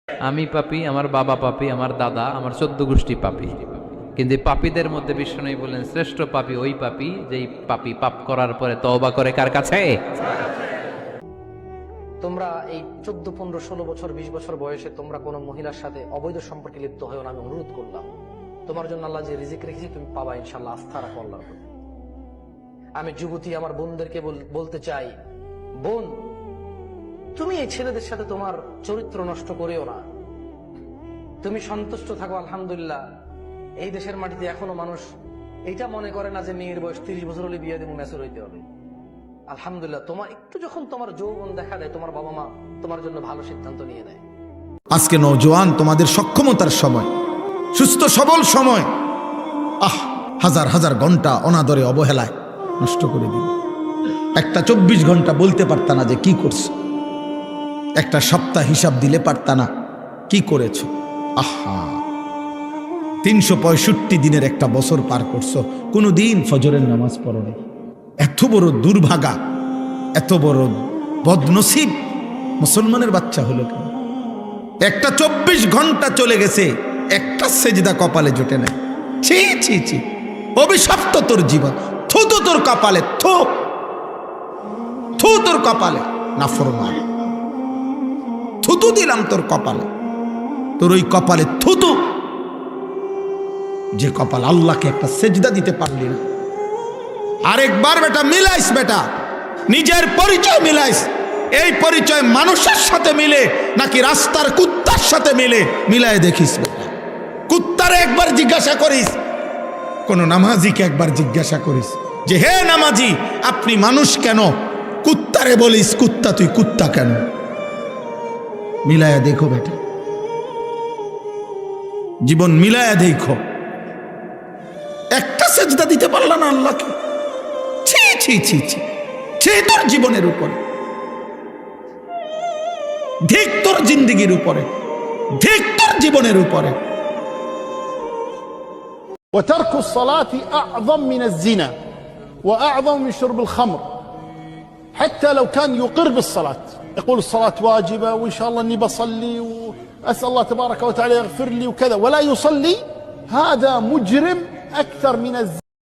আমি পাপী, আমার বাবা পাপী, আমার দাদা, আমার 14 গোষ্ঠী পাপী। কিন্তু এই পাপীদের মধ্যে বিষ্ণু বলেন শ্রেষ্ঠ পাপী ওই পাপী যেই পাপী পাপ করার পরে তওবা করে কার কাছে? তোমরা এই 14, 15, 16 বছর 20 বছর বয়সে তোমরা কোনো মহিলার সাথে অবৈধ সম্পর্কে লিপ্ত হয়েও না, আমি অনুরোধ করলাম। তোমার জন্য আল্লাহ যে রিজিক রেখেছি তুমি পাবা ইনশাআল্লাহ, আস্থা রাখো আল্লাহর প্রতি। আমি যুবতী আমার বোনদেরকে বলতে চাই, বোন তুমি এই ছেলেদের সাথে তোমার চরিত্র নষ্ট করেও না, তুমি সন্তুষ্ট থাকো। আলহামদুলিল্লাহ এই দেশের মাটিতে এখনো মানুষ এইটা মনে করে না যে মেয়ের বয়স 30 বছর হলে বিয়ে দেবো, ম্যাচুর হইতে হবে। আলহামদুলিল্লাহ তোমার একটু যখন তোমার যৌবন দেখা দেয়, তোমার বাবা মা তোমার জন্য ভালো সিদ্ধান্ত নিয়ে নেয়। আজকে নওজোয়ান তোমাদের সক্ষমতার সময়, সুস্থ সবল সময়। হাজার হাজার ঘন্টা অনাদরে অবহেলায় নষ্ট করে দিল। একটা 24 ঘন্টা বলতে পারতা না যে কি করছো, একটা সপ্তাহ হিসাব দিলে পারতা না কি করেছো। 365 দিনের একটা বছর পার করছো, কোনো দিন ফজরের নামাজ পড়ো নাই। এত বড় দুর্ভাগা, এত বড় বদনসিব মুসলমানের বাচ্চা হলো কেন? একটা 24 ঘন্টা চলে গেছে, একটা সেজদা কপালে জোটে নাই। ছি ছি ছি, অভিশপ্ত তোর জীবন। থু তো তোর কপালে, থু থু তোর কপালে, নাফরমান। থুতু দিলাম তোর কপালে, তোর ওই কপালে থুতু। যে কপাল আল্লাহকে একটা সেজদা দিতে পারলি না। আরেকবার বেটা মিলাইস, বেটা নিজের পরিচয় মিলাইস। এই পরিচয় মানুষের সাথে মিলে নাকি রাস্তার কুত্তার সাথে মিলে, মিলায় দেখিস বেটা। কুত্তারে একবার জিজ্ঞাসা করিস, কোন নামাজিকে একবার জিজ্ঞাসা করিস যে হে নামাজি আপনি মানুষ কেন? কুত্তারে বলিস কুত্তা তুই কুত্তা কেন? মিলায়া দেখো বেটা, জীবন মিলায়া দেখো। একটা সেজদা দিতে পারল না আল্লাহকে। ছি ছি ছি ছি, ছি তোর জীবনের উপরে, ধিক তোর জিন্দেগির উপরে, ধিক তোর জীবনের উপরে। وترك الصلاة أعظم من الزنا وأعظم من شرب الخمر، حتى لو كان يقر بالصلاة، يقول الصلاة واجبة وإن شاء الله أني بصلي وأسأل الله تبارك وتعالى يغفر لي وكذا، ولا يصلي، هذا مجرم أكثر من الزنا.